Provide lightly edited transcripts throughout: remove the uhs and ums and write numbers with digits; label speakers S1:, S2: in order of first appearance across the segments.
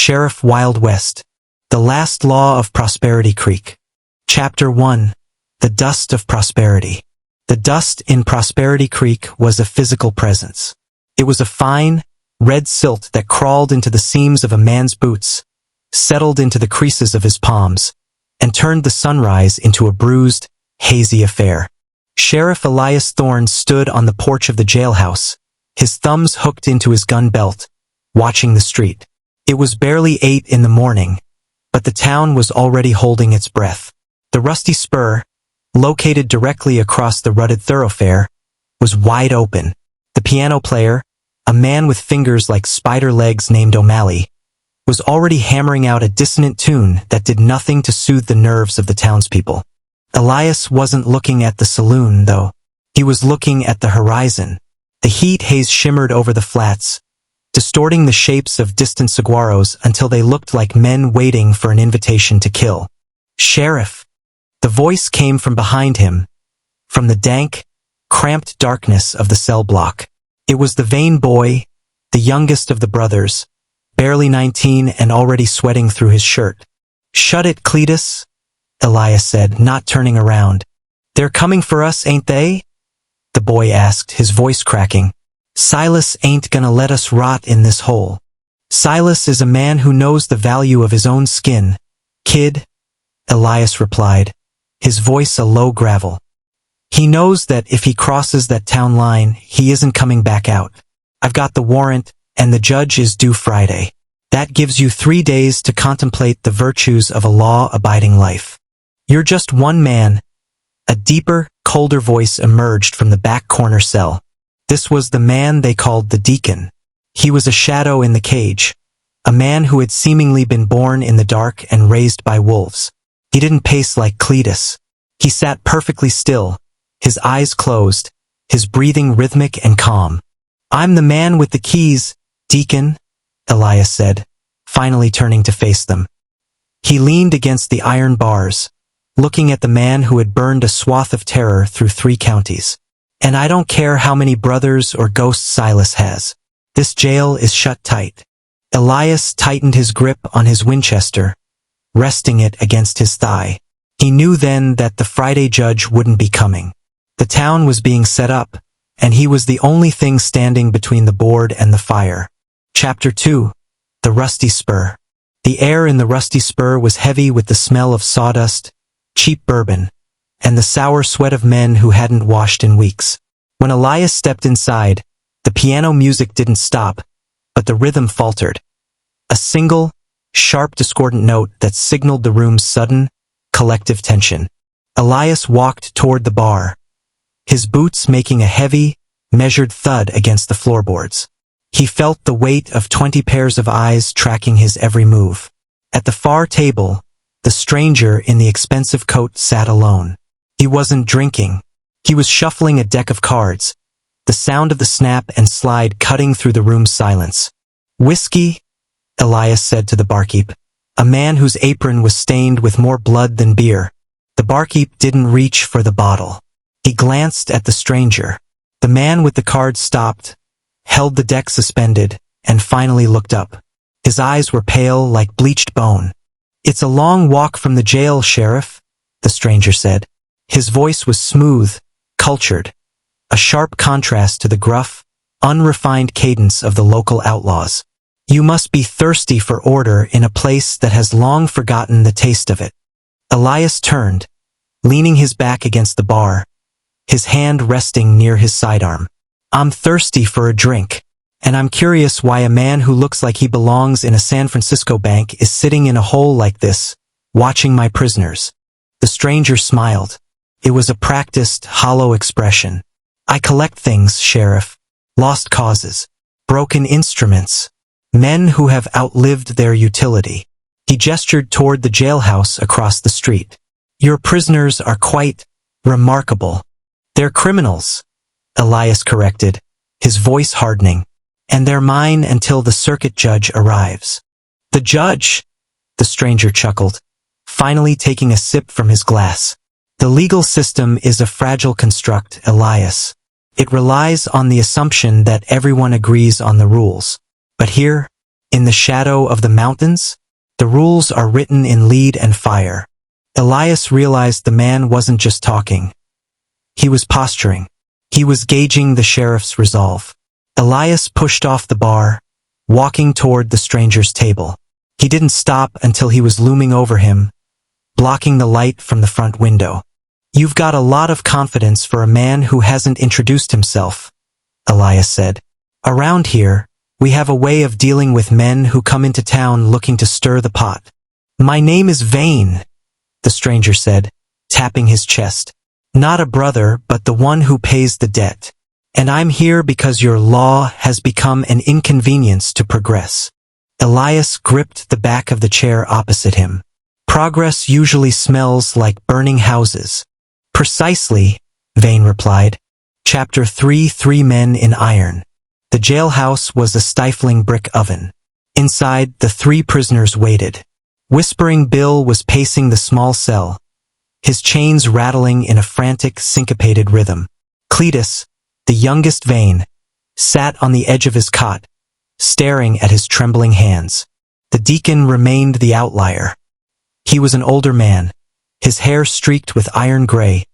S1: Sheriff Wild West. The Last Law of Prosperity Creek. Chapter 1. The Dust of Prosperity. The dust in Prosperity Creek was a physical presence. It was a fine, red silt that crawled into the seams of a man's boots, settled into the creases of his palms, and turned the sunrise into a bruised, hazy affair. Sheriff Elias Thorne stood on the porch of the jailhouse, his thumbs hooked into his gun belt, watching the street. It was barely 8 in the morning, but the town was already holding its breath. The Rusty Spur, located directly across the rutted thoroughfare, was wide open. The piano player, a man with fingers like spider legs named O'Malley, was already hammering out a dissonant tune that did nothing to soothe the nerves of the townspeople. Elias wasn't looking at the saloon, though. He was looking at the horizon. The heat haze shimmered over the flats, distorting the shapes of distant saguaros until they looked like men waiting for an invitation to kill. "Sheriff!" The voice came from behind him, from the dank, cramped darkness of the cell block. It was the vain boy, the youngest of the brothers, barely 19 and already sweating through his shirt. "Shut it, Cletus," Elias said, not turning around. "They're coming for us, ain't they?" the boy asked, his voice cracking. "Silas ain't gonna let us rot in this hole. Silas is a man who knows the value of his own skin, kid," Elias replied, his voice a low gravel. "He knows that if he crosses that town line, he isn't coming back out. I've got the warrant, and the judge is due Friday. That gives you 3 days to contemplate the virtues of a law-abiding life. You're just one man." A deeper, colder voice emerged from the back corner cell. This was the man they called the deacon. He was a shadow in the cage, a man who had seemingly been born in the dark and raised by wolves. He didn't pace like Cletus. He sat perfectly still, his eyes closed, his breathing rhythmic and calm. "I'm the man with the keys, Deacon," Elias said, finally turning to face them. He leaned against the iron bars, looking at the man who had burned a swath of terror through 3 counties. "And I don't care how many brothers or ghosts Silas has. This jail is shut tight." Elias tightened his grip on his Winchester, resting it against his thigh. He knew then that the Friday judge wouldn't be coming. The town was being set up, and he was the only thing standing between the board and the fire. Chapter 2. The Rusty Spur. The air in the Rusty Spur was heavy with the smell of sawdust, cheap bourbon, and the sour sweat of men who hadn't washed in weeks. When Elias stepped inside, the piano music didn't stop, but the rhythm faltered. A single, sharp discordant note that signaled the room's sudden, collective tension. Elias walked toward the bar, his boots making a heavy, measured thud against the floorboards. He felt the weight of 20 pairs of eyes tracking his every move. At the far table, the stranger in the expensive coat sat alone. He wasn't drinking. He was shuffling a deck of cards, the sound of the snap and slide cutting through the room's silence. "Whiskey?" Elias said to the barkeep, a man whose apron was stained with more blood than beer. The barkeep didn't reach for the bottle. He glanced at the stranger. The man with the cards stopped, held the deck suspended, and finally looked up. His eyes were pale like bleached bone. "It's a long walk from the jail, Sheriff," the stranger said. His voice was smooth, cultured, a sharp contrast to the gruff, unrefined cadence of the local outlaws. "You must be thirsty for order in a place that has long forgotten the taste of it." Elias turned, leaning his back against the bar, his hand resting near his sidearm. "I'm thirsty for a drink, and I'm curious why a man who looks like he belongs in a San Francisco bank is sitting in a hole like this, watching my prisoners." The stranger smiled. It was a practiced, hollow expression. "I collect things, Sheriff. Lost causes, broken instruments, men who have outlived their utility." He gestured toward the jailhouse across the street. "Your prisoners are quite remarkable." "They're criminals," Elias corrected, his voice hardening. "And they're mine until the circuit judge arrives." "The judge?" the stranger chuckled, finally taking a sip from his glass. "The legal system is a fragile construct, Elias. It relies on the assumption that everyone agrees on the rules. But here, In the shadow of the mountains? The rules are written in lead and fire. Elias realized the man wasn't just talking. He was posturing. He was gauging the sheriff's resolve. Elias pushed off the bar, walking toward the stranger's table. He didn't stop until he was looming over him, blocking the light from the front window. "You've got a lot of confidence for a man who hasn't introduced himself," Elias said. "Around here, we have a way of dealing with men who come into town looking to stir the pot." "My name is Vane," the stranger said, tapping his chest. "Not a brother, but the one who pays the debt. And I'm here because your law has become an inconvenience to progress." Elias gripped the back of the chair opposite him. "Progress usually smells like burning houses." "Precisely," Vane replied. Chapter 3: 3 Men in Iron. The jailhouse was a stifling brick oven. Inside, the 3 prisoners waited. Whispering Bill was pacing the small cell, his chains rattling in a frantic, syncopated rhythm. Cletus, the youngest Vane, sat on the edge of his cot, staring at his trembling hands. The deacon remained the outlier. He was an older man, his hair streaked with iron gray,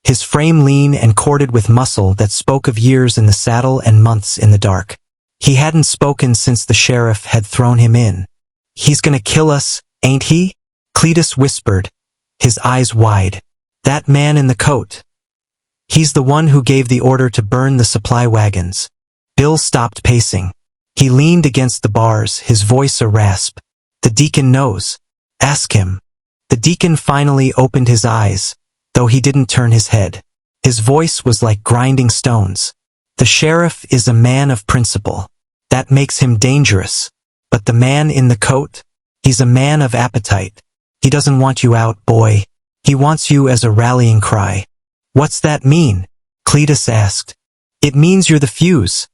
S1: his frame lean and corded with muscle that spoke of years in the saddle and months in the dark. He hadn't spoken since the sheriff had thrown him in. "He's gonna kill us, ain't he?" Cletus whispered, his eyes wide. "That man in the coat. He's the one who gave the order to burn the supply wagons." Bill stopped pacing. He leaned against the bars, his voice a rasp. "The deacon knows. Ask him." The deacon finally opened his eyes, though he didn't turn his head. His voice was like grinding stones. "The sheriff is a man of principle. That makes him dangerous. But the man in the coat? He's a man of appetite. He doesn't want you out, boy. He wants you as a rallying cry." "What's that mean?" Cletus asked. "It means you're the fuse,"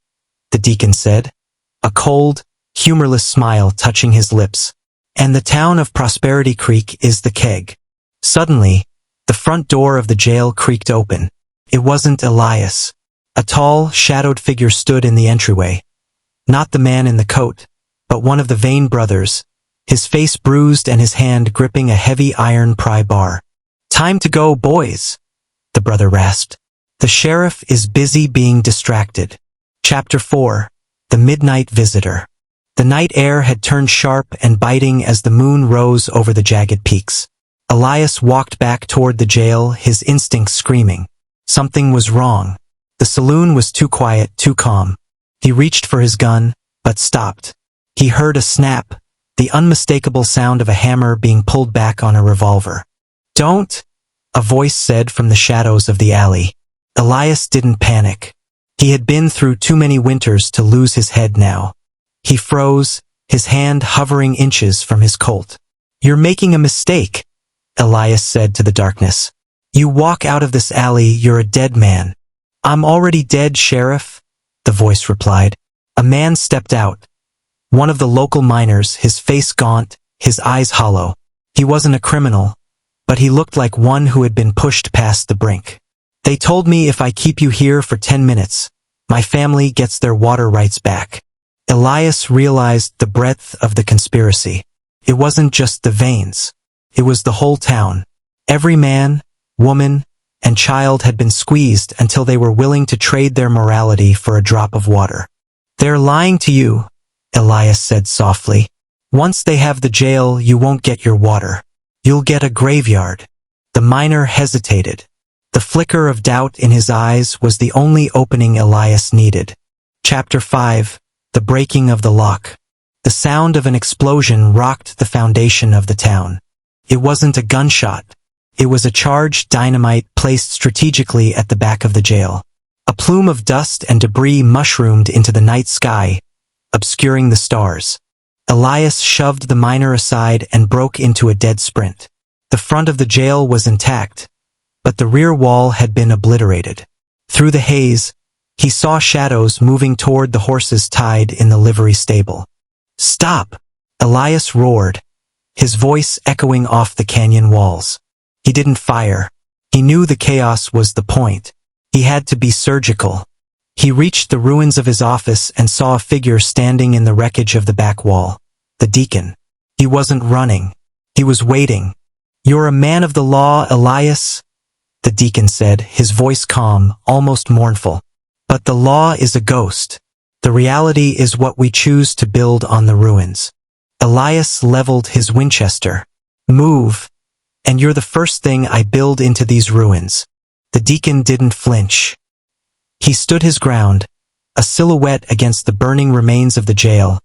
S1: the deacon said, a cold, humorless smile touching his lips. "And the town of Prosperity Creek is the keg." Suddenly, the front door of the jail creaked open. It wasn't Elias. A tall, shadowed figure stood in the entryway. Not the man in the coat, but one of the Vane brothers, his face bruised and his hand gripping a heavy iron pry bar. "Time to go, boys," the brother rasped. "The sheriff is busy being distracted." Chapter 4: The Midnight Visitor. The night air had turned sharp and biting as the moon rose over the jagged peaks. Elias walked back toward the jail, his instincts screaming. Something was wrong. The saloon was too quiet, too calm. He reached for his gun, but stopped. He heard a snap, the unmistakable sound of a hammer being pulled back on a revolver. "Don't," a voice said from the shadows of the alley. Elias didn't panic. He had been through too many winters to lose his head now. He froze, his hand hovering inches from his Colt. "You're making a mistake," Elias said to the darkness. "You walk out of this alley, you're a dead man." "I'm already dead, Sheriff," the voice replied. A man stepped out. One of the local miners, his face gaunt, his eyes hollow. He wasn't a criminal, but he looked like one who had been pushed past the brink. "They told me if I keep you here for 10 minutes, my family gets their water rights back." Elias realized the breadth of the conspiracy. It wasn't just the Vanes. It was the whole town. Every man, woman, and child had been squeezed until they were willing to trade their morality for a drop of water. "They're lying to you," Elias said softly. "Once they have the jail, you won't get your water. You'll get a graveyard." The miner hesitated. The flicker of doubt in his eyes was the only opening Elias needed. Chapter 5: The Breaking of the Lock. The sound of an explosion rocked the foundation of the town. It wasn't a gunshot. It was a charged dynamite placed strategically at the back of the jail. A plume of dust and debris mushroomed into the night sky, obscuring the stars. Elias shoved the miner aside and broke into a dead sprint. The front of the jail was intact, but the rear wall had been obliterated. Through the haze, he saw shadows moving toward the horses tied in the livery stable. "Stop!" Elias roared, his voice echoing off the canyon walls. He didn't fire. He knew the chaos was the point. He had to be surgical. He reached the ruins of his office and saw a figure standing in the wreckage of the back wall. The deacon. He wasn't running. He was waiting. "You're a man of the law, Elias," the deacon said, his voice calm, almost mournful. "But the law is a ghost. The reality is what we choose to build on the ruins." Elias leveled his Winchester. "Move, and you're the first thing I build into these ruins." The deacon didn't flinch. He stood his ground, a silhouette against the burning remains of the jail,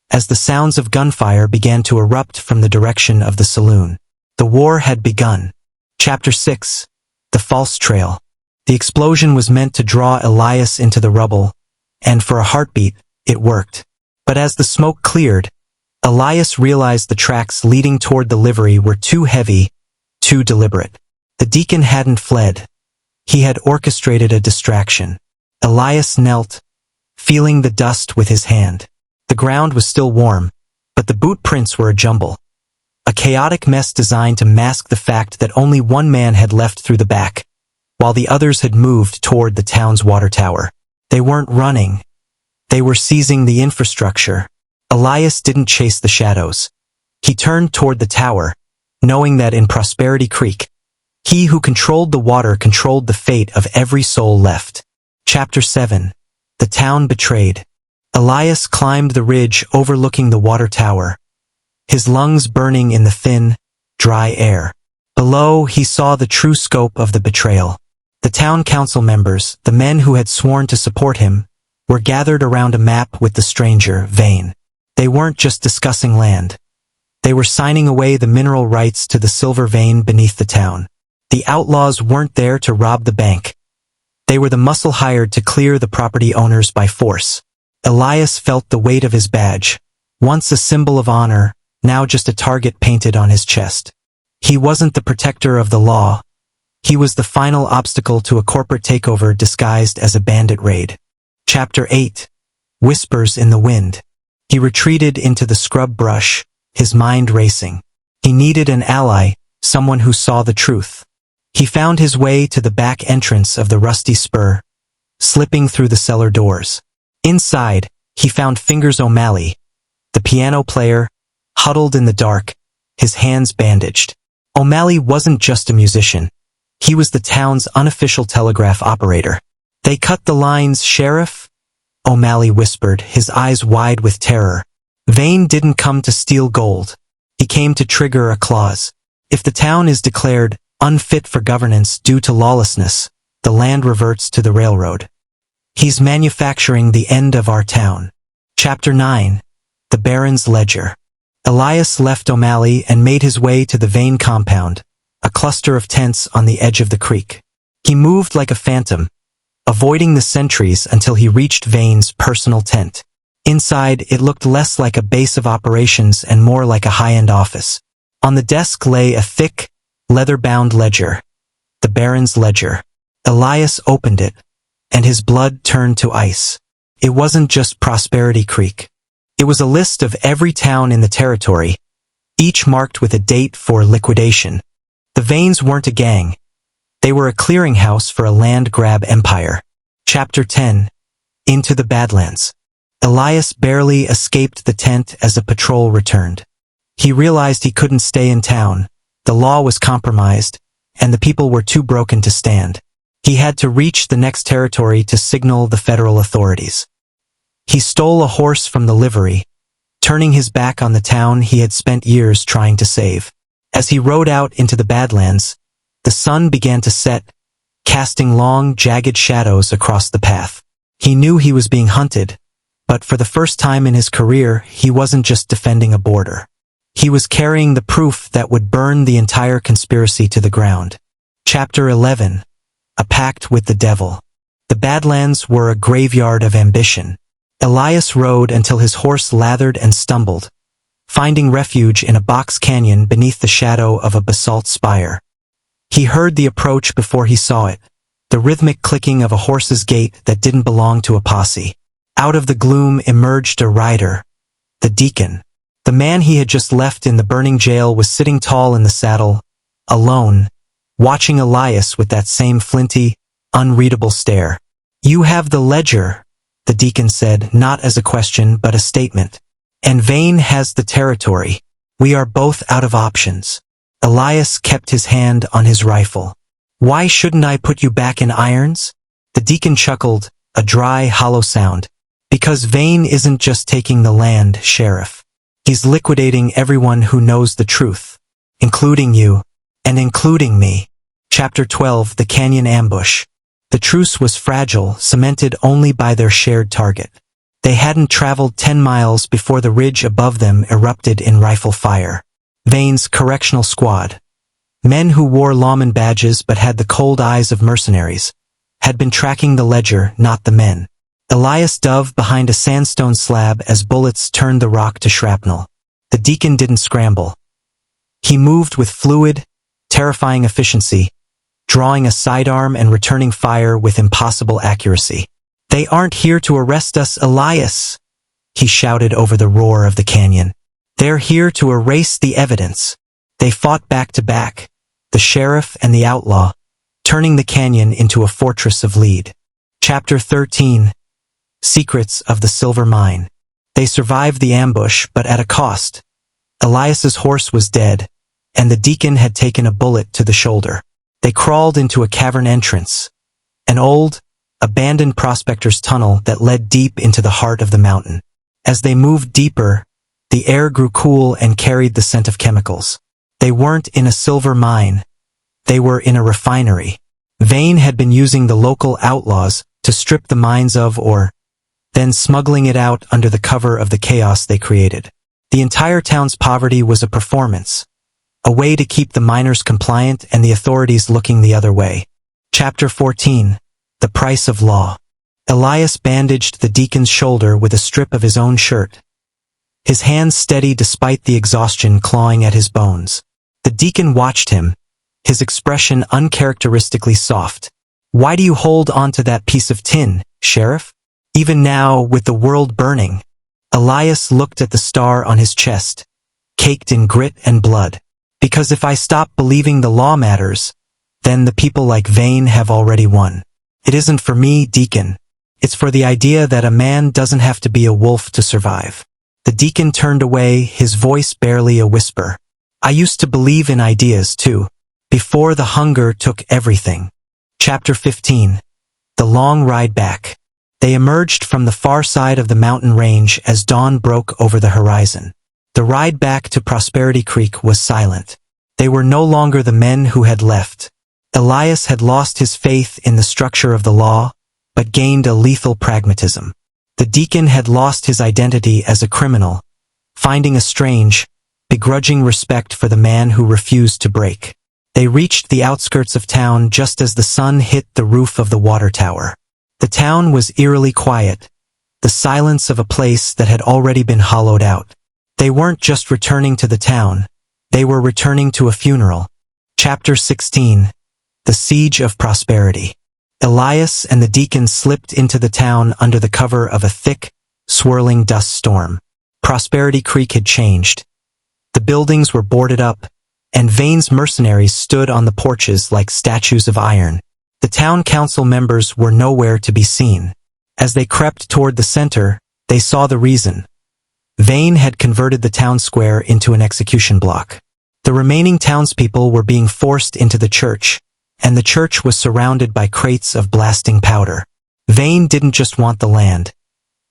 S1: as the sounds of gunfire began to erupt from the direction of the saloon. The war had begun. Chapter 6. The False Trail. The explosion was meant to draw Elias into the rubble, and for a heartbeat, it worked. But as the smoke cleared, Elias realized the tracks leading toward the livery were too heavy, too deliberate. The deacon hadn't fled. He had orchestrated a distraction. Elias knelt, feeling the dust with his hand. The ground was still warm, but the boot prints were a jumble. A chaotic mess designed to mask the fact that only one man had left through the back, while the others had moved toward the town's water tower. They weren't running. They were seizing the infrastructure. Elias didn't chase the shadows. He turned toward the tower, knowing that in Prosperity Creek, he who controlled the water controlled the fate of every soul left. Chapter 7. The Town Betrayed. Elias climbed the ridge overlooking the water tower, his lungs burning in the thin, dry air. Below, he saw the true scope of the betrayal. The town council members, the men who had sworn to support him, were gathered around a map with the stranger, Vane. They weren't just discussing land. They were signing away the mineral rights to the silver vein beneath the town. The outlaws weren't there to rob the bank. They were the muscle hired to clear the property owners by force. Elias felt the weight of his badge, once a symbol of honor, now just a target painted on his chest. He wasn't the protector of the law. He was the final obstacle to a corporate takeover disguised as a bandit raid. Chapter 8. Whispers in the Wind. He retreated into the scrub brush, his mind racing. He needed an ally, someone who saw the truth. He found his way to the back entrance of the Rusty Spur, slipping through the cellar doors. Inside, he found Fingers O'Malley, the piano player, huddled in the dark, his hands bandaged. O'Malley wasn't just a musician. He was the town's unofficial telegraph operator. "They cut the lines, Sheriff," O'Malley whispered, his eyes wide with terror. Vane didn't come to steal gold. He came to trigger a clause. If the town is declared unfit for governance due to lawlessness, the land reverts to the railroad. He's manufacturing the end of our town. Chapter 9. The Baron's Ledger. Elias left O'Malley and made his way to the Vane compound, a cluster of tents on the edge of the creek. He moved like a phantom, avoiding the sentries until he reached Vane's personal tent. Inside, it looked less like a base of operations and more like a high-end office. On the desk lay a thick, leather-bound ledger, the Baron's Ledger. Elias opened it, and his blood turned to ice. It wasn't just Prosperity Creek. It was a list of every town in the territory, each marked with a date for liquidation. The Vanes weren't a gang. They were a clearinghouse for a land-grab empire. Chapter 10. Into the Badlands. Elias barely escaped the tent as a patrol returned. He realized he couldn't stay in town. The law was compromised, and the people were too broken to stand. He had to reach the next territory to signal the federal authorities. He stole a horse from the livery, turning his back on the town he had spent years trying to save. As he rode out into the Badlands, the sun began to set, casting long, jagged shadows across the path. He knew he was being hunted, but for the first time in his career, he wasn't just defending a border. He was carrying the proof that would burn the entire conspiracy to the ground. Chapter 11. A Pact with the Devil. The Badlands were a graveyard of ambition. Elias rode until his horse lathered and stumbled, finding refuge in a box canyon beneath the shadow of a basalt spire. He heard the approach before he saw it, the rhythmic clicking of a horse's gait that didn't belong to a posse. Out of the gloom emerged a rider, the deacon. The man he had just left in the burning jail was sitting tall in the saddle, alone, watching Elias with that same flinty, unreadable stare. "You have the ledger," the deacon said, not as a question but a statement. "And Vane has the territory. We are both out of options." Elias kept his hand on his rifle. "Why shouldn't I put you back in irons?" The deacon chuckled, a dry, hollow sound. "Because Vane isn't just taking the land, Sheriff. He's liquidating everyone who knows the truth, including you, and including me." Chapter 12: The Canyon Ambush. The truce was fragile, cemented only by their shared target. They hadn't traveled 10 miles before the ridge above them erupted in rifle fire. Vane's correctional squad, men who wore lawman badges but had the cold eyes of mercenaries, had been tracking the ledger, not the men. Elias dove behind a sandstone slab as bullets turned the rock to shrapnel. The deacon didn't scramble. He moved with fluid, terrifying efficiency, drawing a sidearm and returning fire with impossible accuracy. "They aren't here to arrest us, Elias," he shouted over the roar of the canyon. "They're here to erase the evidence." They fought back to back, the sheriff and the outlaw, turning the canyon into a fortress of lead. Chapter 13: Secrets of the Silver Mine. They survived the ambush, but at a cost. Elias's horse was dead, and the deacon had taken a bullet to the shoulder. They crawled into a cavern entrance, an old, abandoned prospector's tunnel that led deep into the heart of the mountain. As they moved deeper, the air grew cool and carried the scent of chemicals. They weren't in a silver mine. They were in a refinery. Vane had been using the local outlaws to strip the mines of ore, then smuggling it out under the cover of the chaos they created. The entire town's poverty was a performance, a way to keep the miners compliant and the authorities looking the other way. Chapter 14: The Price of Law. Elias bandaged the deacon's shoulder with a strip of his own shirt, his hands steady despite the exhaustion clawing at his bones. The deacon watched him, his expression uncharacteristically soft. "Why do you hold on to that piece of tin, Sheriff? Even now, with the world burning?" Elias looked at the star on his chest, caked in grit and blood. "Because if I stop believing the law matters, then the people like Vane have already won. It isn't for me, Deacon. It's for the idea that a man doesn't have to be a wolf to survive." The deacon turned away, his voice barely a whisper. "I used to believe in ideas, too, before the hunger took everything." Chapter 15: The Long Ride Back. They emerged from the far side of the mountain range as dawn broke over the horizon. The ride back to Prosperity Creek was silent. They were no longer the men who had left. Elias had lost his faith in the structure of the law, but gained a lethal pragmatism. The deacon had lost his identity as a criminal, finding a strange, begrudging respect for the man who refused to break. They reached the outskirts of town just as the sun hit the roof of the water tower. The town was eerily quiet, the silence of a place that had already been hollowed out. They weren't just returning to the town, they were returning to a funeral. Chapter 16: The Siege of Prosperity. Elias and the deacon slipped into the town under the cover of a thick, swirling dust storm. Prosperity Creek had changed. The buildings were boarded up, and Vane's mercenaries stood on the porches like statues of iron. The town council members were nowhere to be seen. As they crept toward the center, they saw the reason. Vane had converted the town square into an execution block. The remaining townspeople were being forced into the church, and the church was surrounded by crates of blasting powder. Vane didn't just want the land.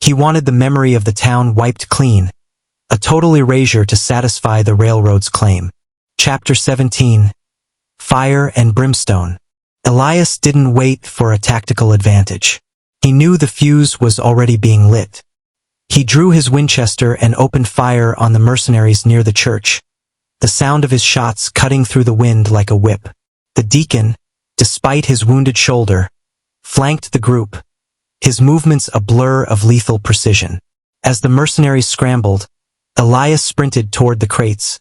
S1: He wanted the memory of the town wiped clean, a total erasure to satisfy the railroad's claim. Chapter 17: Fire and Brimstone. Elias didn't wait for a tactical advantage. He knew the fuse was already being lit. He drew his Winchester and opened fire on the mercenaries near the church, the sound of his shots cutting through the wind like a whip. The deacon, despite his wounded shoulder, flanked the group, his movements a blur of lethal precision. As the mercenaries scrambled, Elias sprinted toward the crates,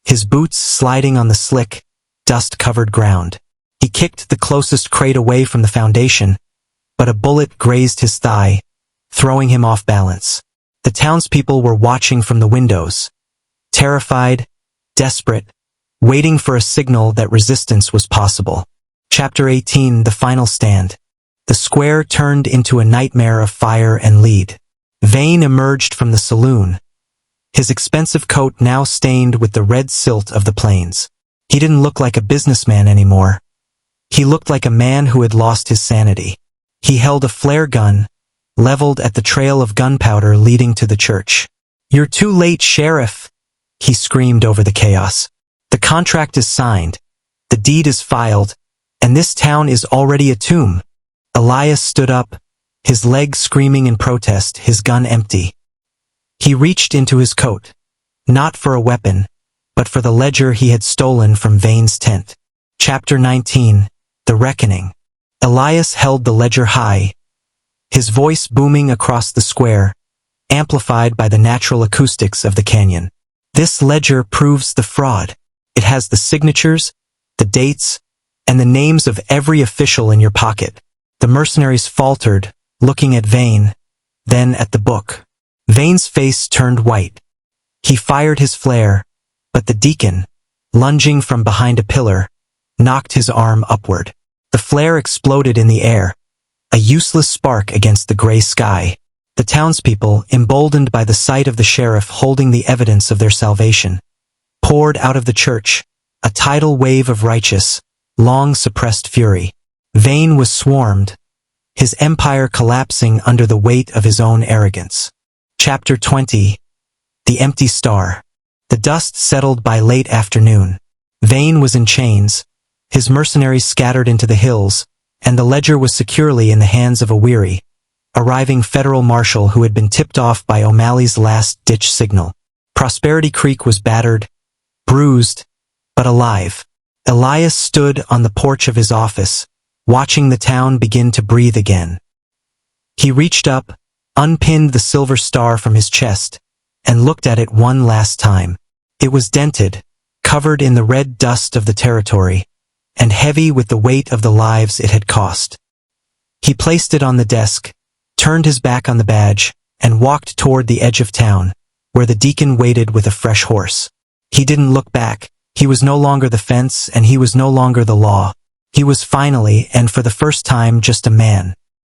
S1: his boots sliding on the slick, dust-covered ground. He kicked the closest crate away from the foundation, but a bullet grazed his thigh, throwing him off balance. The townspeople were watching from the windows, terrified, desperate, waiting for a signal that resistance was possible. Chapter 18: The Final Stand. The square turned into a nightmare of fire and lead. Vane emerged from the saloon, his expensive coat now stained with the red silt of the plains. He didn't look like a businessman anymore. He looked like a man who had lost his sanity. He held a flare gun, leveled at the trail of gunpowder leading to the church. "You're too late, Sheriff," he screamed over the chaos. "The contract is signed, the deed is filed, and this town is already a tomb." Elias stood up, his legs screaming in protest, his gun empty. He reached into his coat, not for a weapon, but for the ledger he had stolen from Vane's tent. Chapter 19, The Reckoning. Elias held the ledger high, his voice booming across the square, amplified by the natural acoustics of the canyon. "This ledger proves the fraud. It has the signatures, the dates, and the names of every official in your pocket." The mercenaries faltered, looking at Vane, then at the book. Vane's face turned white. He fired his flare, but the deacon, lunging from behind a pillar, knocked his arm upward. The flare exploded in the air, a useless spark against the gray sky. The townspeople, emboldened by the sight of the sheriff holding the evidence of their salvation, poured out of the church, a tidal wave of righteous, long-suppressed fury. Vane was swarmed, his empire collapsing under the weight of his own arrogance. Chapter 20, The Empty Star. The dust settled by late afternoon. Vane was in chains, his mercenaries scattered into the hills, and the ledger was securely in the hands of a weary, arriving federal marshal who had been tipped off by O'Malley's last-ditch signal. Prosperity Creek was battered, bruised, but alive. Elias stood on the porch of his office, watching the town begin to breathe again. He reached up, unpinned the silver star from his chest, and looked at it one last time. It was dented, covered in the red dust of the territory, and heavy with the weight of the lives it had cost. He placed it on the desk, turned his back on the badge, and walked toward the edge of town, where the deacon waited with a fresh horse. He didn't look back. He was no longer the fence, and he was no longer the law. He was finally, and for the first time, just a man.